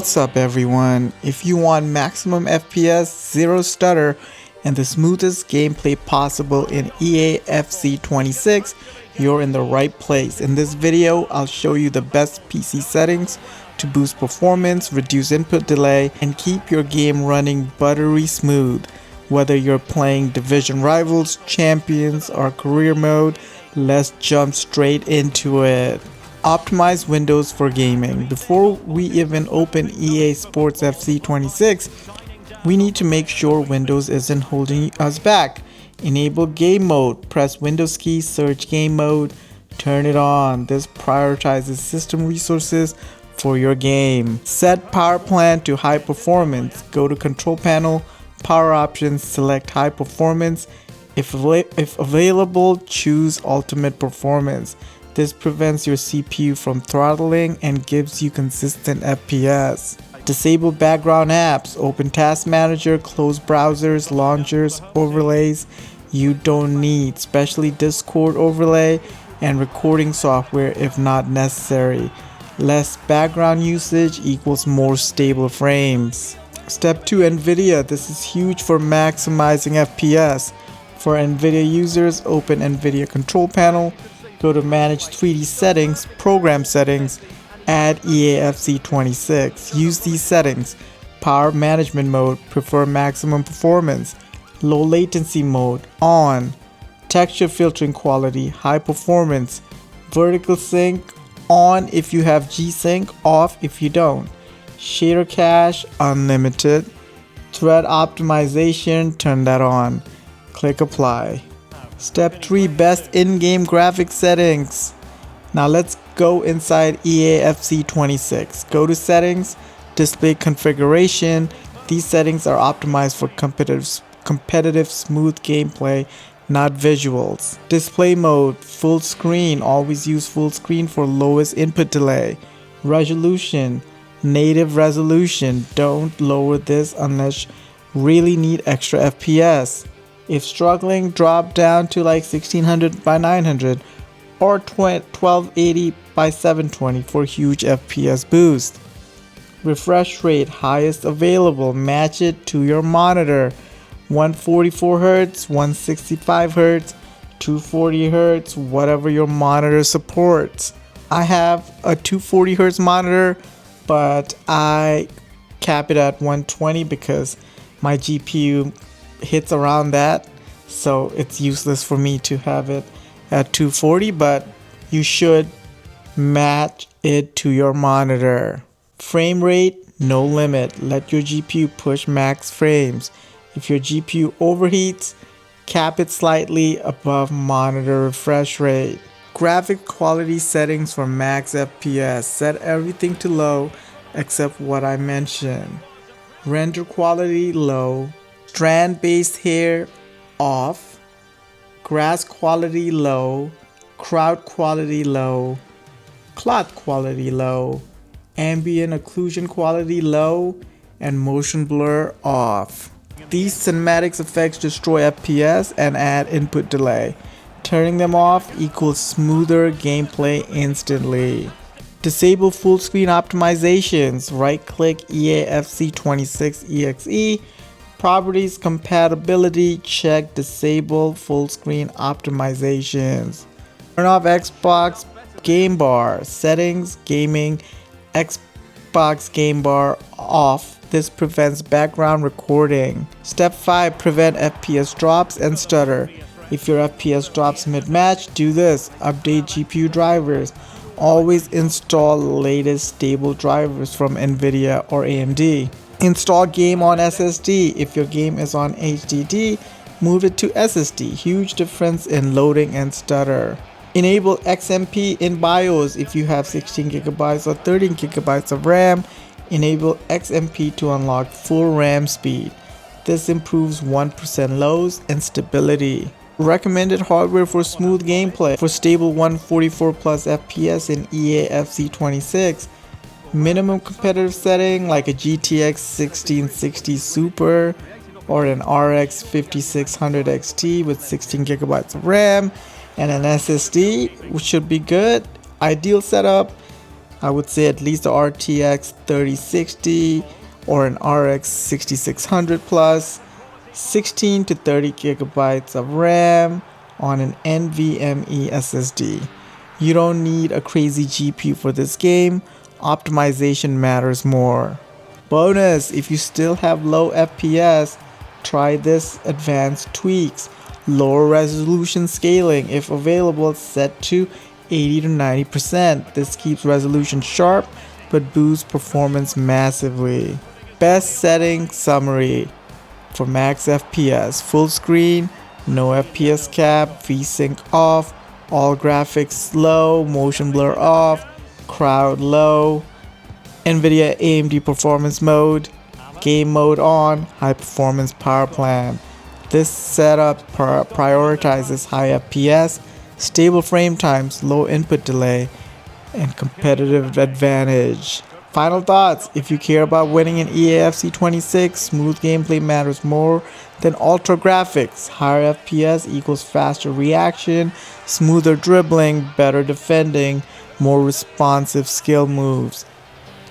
What's up everyone? If you want maximum FPS, zero stutter, and the smoothest gameplay possible in EA FC 26, you're in the right place. In this video, I'll show you the best PC settings to boost performance, reduce input delay, and keep your game running buttery smooth. Whether you're playing Division Rivals, Champions, or Career Mode, let's jump straight into it. Optimize Windows for gaming. Before we even open EA Sports FC 26, we need to make sure Windows isn't holding us back. Enable game mode. Press Windows key, search game mode, turn it on. This prioritizes system resources for your game. Set power plan to high performance. Go to control panel, power options, select high performance. If available, choose ultimate performance. This prevents your CPU from throttling and gives you consistent FPS. Disable background apps. Open Task Manager, close browsers, launchers, overlays you don't need, especially Discord overlay and recording software if not necessary. Less background usage equals more stable frames. Step 2, Nvidia. This is huge for maximizing FPS. For Nvidia users, open Nvidia control panel. Go to Manage 3D Settings, Program Settings, add EAFC 26. Use these settings. Power Management Mode, prefer maximum performance. Low Latency Mode, on. Texture Filtering Quality, high performance. Vertical Sync, on if you have G-Sync, off if you don't. Shader Cache, unlimited. Thread Optimization, turn that on. Click Apply. Step 3, best in-game graphics settings. Now let's go inside EA FC 26. Go to settings, display configuration. These settings are optimized for competitive smooth gameplay, not visuals. Display mode, full screen. Always use full screen for lowest input delay. Resolution, native resolution. Don't lower this unless you really need extra FPS. If struggling, drop down to like 1600 by 900 or 1280 by 720 for huge FPS boost. Refresh rate, highest available, match it to your monitor. 144Hz, 165Hz, 240Hz, whatever your monitor supports. I have a 240Hz monitor, but I cap it at 120 because my GPU hits around that, so it's useless for me to have it at 240, but you should match it to your monitor. Frame rate, no limit. Let your GPU push max frames. If your GPU overheats, cap it slightly above monitor refresh rate. Graphic quality settings for max FPS. Set everything to low except what I mentioned. Render quality low. Strand based hair off, grass quality low, crowd quality low, cloth quality low, ambient occlusion quality low, and motion blur off. These cinematics effects destroy FPS and add input delay. Turning them off equals smoother gameplay instantly. Disable full screen optimizations. Right click EAFC 26 EXE. Properties compatibility, check disable full screen optimizations. Turn off Xbox game bar. Settings, gaming, Xbox game bar off. This prevents background recording. Step 5, prevent FPS drops and stutter. If your FPS drops mid-match, do this. Update GPU drivers. Always install latest stable drivers from Nvidia or AMD. Install game on SSD. If your game is on HDD, move it to SSD. Huge difference in loading and stutter. Enable XMP in BIOS. If you have 16GB or 13GB of RAM, enable XMP to unlock full RAM speed. This improves 1% lows and stability. Recommended hardware for smooth gameplay. For stable 144 plus FPS in EA FC 26. Minimum competitive setting like a GTX 1660 Super or an RX 5600 XT with 16GB of RAM and an SSD, which should be good. Ideal setup I would say at least the RTX 3060 or an RX 6600 plus, 16 to 30 gigabytes of RAM on an NVMe SSD. You don't need a crazy GPU for this game, optimization matters more. Bonus, if you still have low FPS, try this advanced tweaks. Lower resolution scaling, if available, set to 80 to 90%. This keeps resolution sharp but boosts performance massively. Best setting summary for max FPS: full screen, no FPS cap, VSync off, all graphics low, motion blur off, crowd low, Nvidia AMD performance mode, game mode on, high performance power plant. This setup prioritizes high FPS, stable frame times, low input delay, and competitive advantage. Final thoughts: if you care about winning in EAFC 26, smooth gameplay matters more than ultra graphics. Higher FPS equals faster reaction, smoother dribbling, better defending, more responsive skill moves.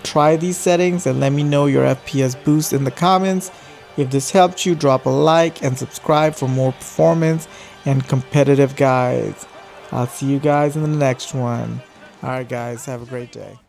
Try these settings and let me know your FPS boost in the comments. If this helped you, drop a like and subscribe for more performance and competitive guides. I'll see you guys in the next one. Alright guys, have a great day.